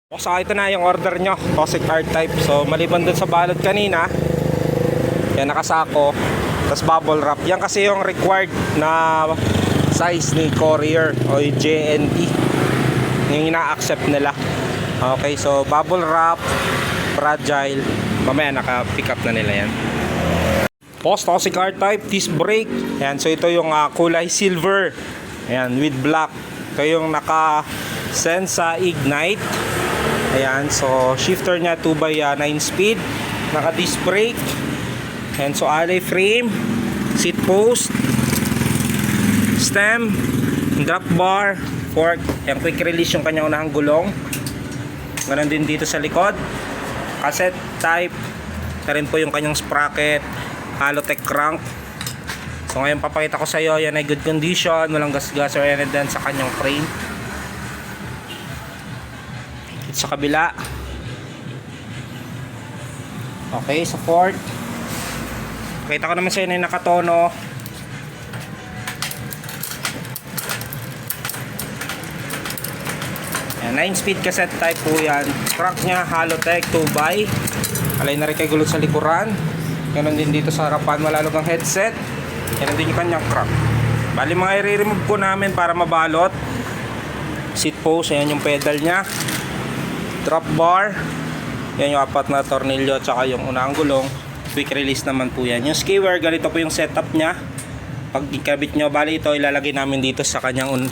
So ito na yung order nyo, Toxic R-Type. So maliban dun sa balot kanina, yan nakasako, tapos bubble wrap. Yan kasi yung required na size ni Courier o yung JNT, yung ina-accept nila. Okay, so bubble wrap, fragile, mamaya naka-pick up na nila yan. Post Toxic R-Type, disc brake. Yan, so ito yung kulay silver, yan, with black. Ito yung naka-sense sa Ignite. Ayan, so shifter niya 2x9 speed, naka disc brake, and so alloy frame, seat post, stem, drop bar, fork, yung quick release yung kanyang unahang gulong. Ganon din dito sa likod, cassette type, na rin po yung kanyang sprocket, Halotech crank. So ngayon papakita ko sa iyo, yan ay good condition, walang gas-gas or anything sa kanyang frame. Sa kabila, okay, sa fork, pakita ko naman sa inyo na nakatono. Yan, 9 speed cassette type po yan. Crank nya Halotech 2x, alay na rin kay gulong sa likuran. Ganon din dito sa harapan, malalog ang headset. Yan din yung kanyang crank. Bali mga i-remove ko namin para mabalot. Seat post, ayan yung pedal nya, drop bar, yan yung apat na tornilyo, tsaka yung unang gulong, quick release naman po yan. Yung skewer, ganito po yung setup nya. Pag ikabit nyo, bali ito ilalagay namin dito sa kanyang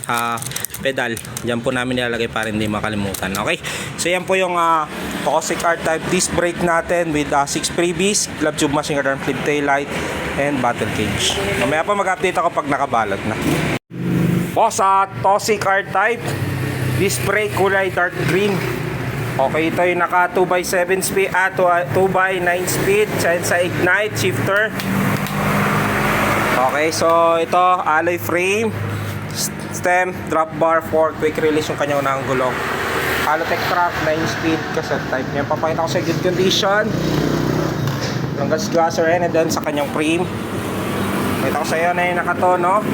pedal. Diyan po namin ilalagay para hindi makalimutan. Okay, so yan po yung Toxic R-Type disc brake natin with 6 freebies, club tube, machine guard, flip tail light, and battle cage. Mamaya pa mag-update ako pag nakabalot na. Po sa Toxic R-Type disc brake kulay dark green. Okay, ito yung naka 2x7 speed, 2x9 speed, sa Ignite shifter. Okay, so ito alloy frame, stem, drop bar, fork, quick release yung kanyang unang gulong. Halotech crank, 9 speed, cassette type. Yan, papakita ko sa good condition. Walang gas-gas or anything sa kanyang frame. Pakita ko sa iyo na yung nakatono.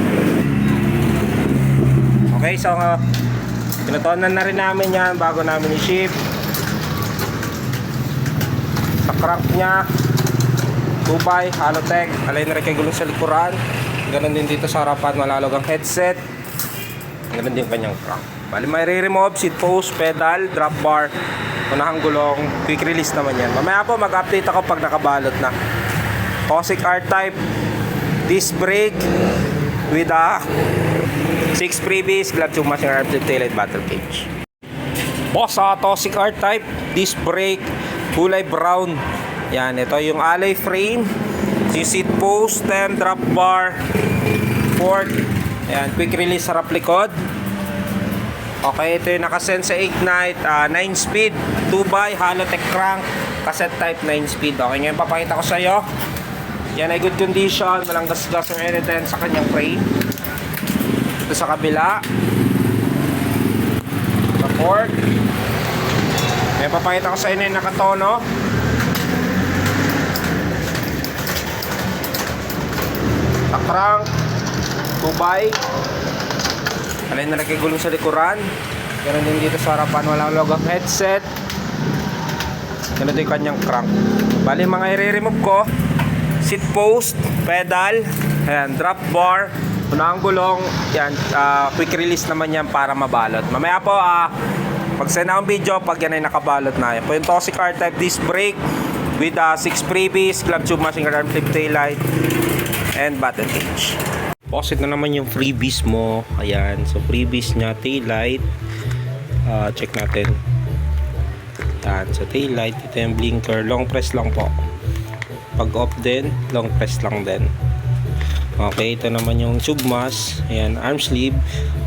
Okay, so pinatonan na rin namin yan bago namin i-ship. Sa crank nya 2x Halotech, alay na rin kay gulong sa likuran. Ganon din dito sa harapan, malalog ang headset. Ganon din kanyang crank. Bali may re-remove, seat post, pedal, drop bar, unahang gulong, quick release naman yan. Mamaya po mag-update ako pag nakabalot na. Toxic R-Type disc brake with 6 freebies, club tube, machine guard, flip tail light, battle cage. Boss, Toxic R-Type disc brake kulay brown. Yan, ito yung alloy frame, yung seat post, stem, drop bar, fork. Yan, quick release harap likod. Okay, ito yung nakasense sa Ignite, 9 speed, 2x Halotech crank, cassette type, 9 speed. Okay, ngayon papakita ko sa iyo. Yan ay good condition, walang gas-gas or anything sa kanyang frame. Ito sa kabila, sa fork. Ngayon papakita ko sa inyo yung nakatono. Sa crank 2x, alay na lagay gulong sa likuran. Ganon din dito sa harapan, walang logo headset. Ganon din kanyang crank. Bali mga i-remove ko, seat post, pedal, ayan, drop bar, unang gulong, yan, quick release naman yan para mabalot. Mamaya po pag-send akong video pag yan ay nakabalot na. Yan po yung Toxic R-Type disc brake with 6 freebies, club tube, machine guard, flip tail light, and battle cage. Posit na naman yung freebies mo. Ayan, so freebies nya, tail light, check natin. Ayan, so tail light, ito yung blinker, long press lang po. Pag off din, long press lang din. Okay, ito naman yung tube mask, ayan, arm sleeve,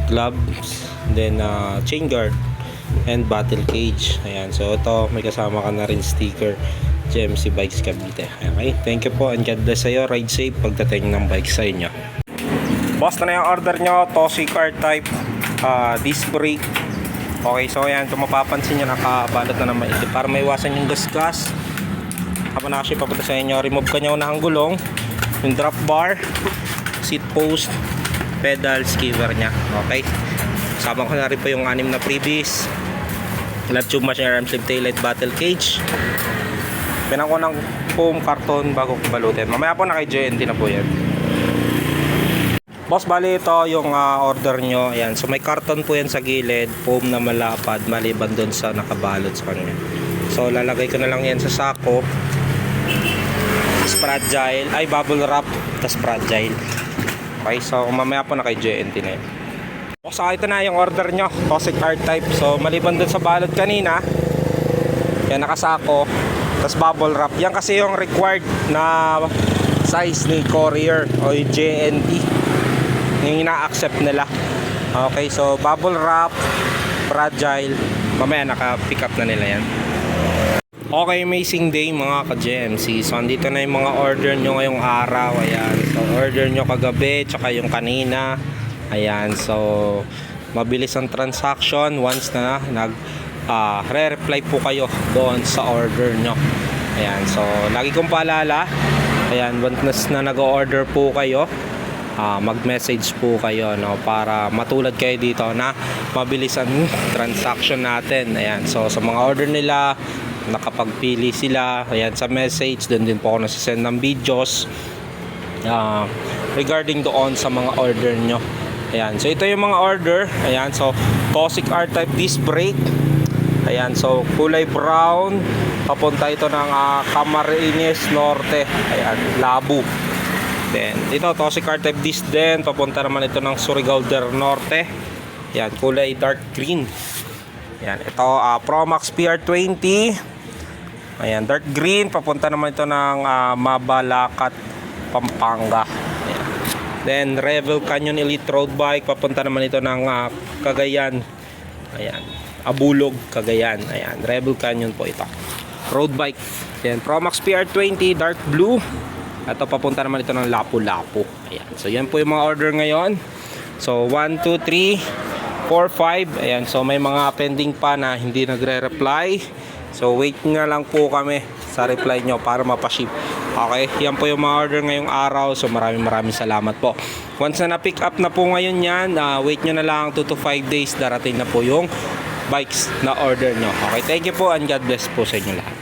gloves, then chain guard, and battle cage. Ayan, so ito may kasama ka na rin sticker, GMC Bikes Cavite. Okay, thank you po and God bless sa'yo. Ride safe pagdating ng bike sa inyo. Boss, na yung order nyo, Toxic R-Type disc brake. Okay, so ayan, kung mapapansin nyo, nakabalot na naman ito para maiwasan yung gas-gas. Habang nakasya papunta sa inyo, remove ka nyo unahang gulong, yung drop bar, seat post, pedal, skewer nya. Okay, Kasama ko na rin po yung 6 na freebies. Flat tube machine arm sleeve taillight battle cage. Pinang ko ng foam karton bago ko balutin. Mamaya po naka-JNT na po yan. Boss, bali ito yung order nyo. Ayan. So may karton po yan sa gilid, foam na malapad maliban doon sa nakabalot sa kanya. So lalagay ko na lang yan sa sako. Tapos fragile, ay bubble wrap, tapos fragile. Okay, so mamaya po naka-JNT na yan. So ito na yung order nyo, Cosic R-Type. So maliban doon sa balot kanina, yan nakasako, tapos bubble wrap. Yan kasi yung required na size ni courier o yung JNT, yung ina-accept nila. Okay, so bubble wrap, fragile, mamaya naka-pick up na nila yan. Okay, amazing day mga ka-GMC. So andito na yung mga order nyo ngayong araw. Ayan, so order nyo kagabi tsaka yung kanina. Ayan, so mabilis ang transaction once na re-reply po kayo doon sa order nyo. Ayan, so lagi kong paalala, ayan, once na nag-order po kayo, mag-message po kayo, no, para matulad kayo dito na mabilis ang transaction natin. Ayan, so sa mga order nila, nakapagpili sila, ayan, sa message, doon din po ako nasasend ng videos regarding doon sa mga order nyo. Ayan, so ito yung mga order. Ayan, so Cosic R-Type disc brake. Ayan, so kulay brown, papunta ito ng Camarines Norte. Ayan, Labu. Then ito Cosic R-Type disc din, papunta naman ito ng Surigao del Norte. Ayan, kulay dark green. Ayan, ito Promax PR20. Ayan, dark green, papunta naman ito ng Mabalacat, Pampanga. Ayan. Then Rebel Canyon Elite Road Bike, papunta naman ito ng Cagayan. Ayan, Abulog, Cagayan. Ayan, Rebel Canyon po ito. Road bike. Ayan, Promax PR20 dark blue. Ito papunta naman ito ng Lapu-Lapu. Ayan, so yan po yung mga order ngayon. So 1, 2, 3, 4, 5. Ayan, so may mga pending pa na hindi nagre-reply. So wait nga lang po kami sa reply nyo para mapaship. Okay, yan po yung mga order ngayong araw. So maraming salamat po. Once na na-pick up na po ngayon yan, wait nyo na lang 2 to 5 days, darating na po yung bikes na order nyo. Okay, thank you po and God bless po sa inyo lahat.